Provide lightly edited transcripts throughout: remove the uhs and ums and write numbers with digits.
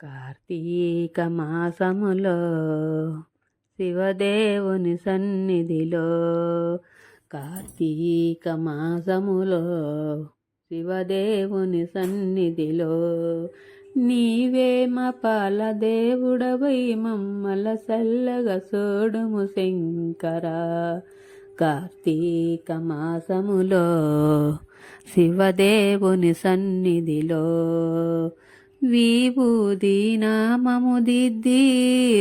కార్తీక మాసములో శివదేవుని సన్నిధిలో కార్తీక మాసములో శివదేవుని సన్నిధిలో నీవే మా పాల దేవుడవై మమ్మల సల్లగా సోడుము శంకరా. కార్తీక మాసములో శివదేవుని సన్నిధిలో విభూది నామము దిద్ది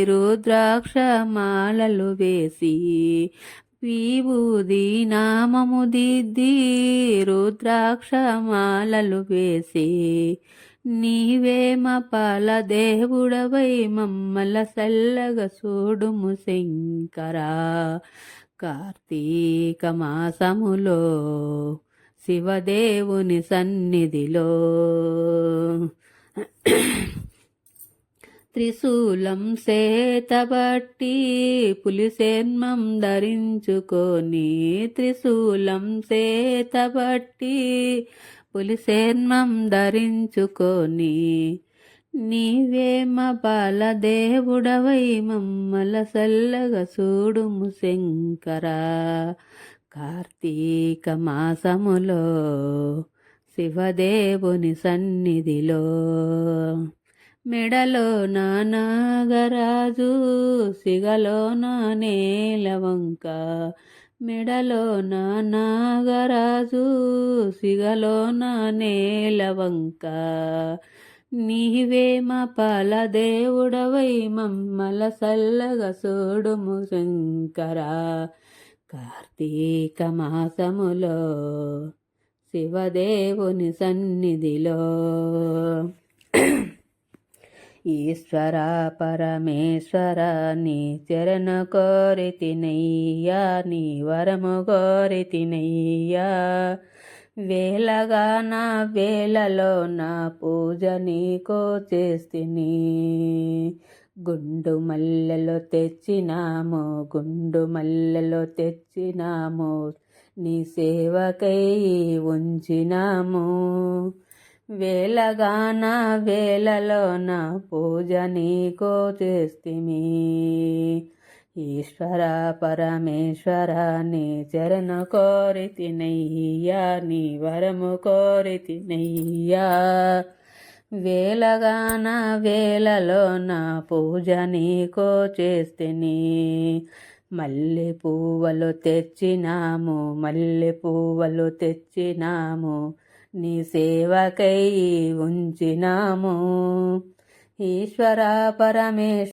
రుద్రాక్ష మాలలు వేసి విభూది నామము దిద్ది రుద్రాక్ష మాలలు వేసి నీవే మా పాల దేవుడవై మమ్మల సల్లగా చూడుము శంకరా. కార్తీక మాసములో శివదేవుని సన్నిధిలో త్రిశూలం సేతబట్టి పులిసేన్మం ధరించుకొని త్రిశూలం సేతబట్టి పులిసేన్మం ధరించుకొని నీవే మా బాల దేవుడవై మమ్మల సల్లగా చూడుము శంకరా. కార్తీక మాసములో శివదేవుని సన్నిధిలో మెడలో నాగరాజు సిగలో నేలవంక మెడలో నాగరాజు సిగలో నేలవంక నీవే మా పాల దేవుడవై మమ్మల సల్లగా చూడుము శంకరా. కార్తీక మాసములో శివదేవుని సన్నిధిలో ఈశ్వర పరమేశ్వర నీ చరణ కోరితినయ్యా నీ వరము కోరితినయ్యా. వేలగా నా వేలలో నా పూజ నీకో చేస్తిని గుండు మల్లెలో తెచ్చినాము గుండు మల్లెలో తెచ్చినాము నీ సేవకై ఉంచినాము. వేలగా నా వేలలో నా పూజ నీకో చేస్తిమి ఈశ్వర పరమేశ్వర నీ చరణ కోరితినయ్యా నీ వరము కోరితినయ్యా. వేలగా నా వేలలో నా పూజ నీకో చేస్తిని మల్లె పువ్వులు తెచ్చినాము మల్లె పువ్వులు తెచ్చినాము నీ సేవకై ఉంచినాము ఈశ్వర పరమేశ్వర.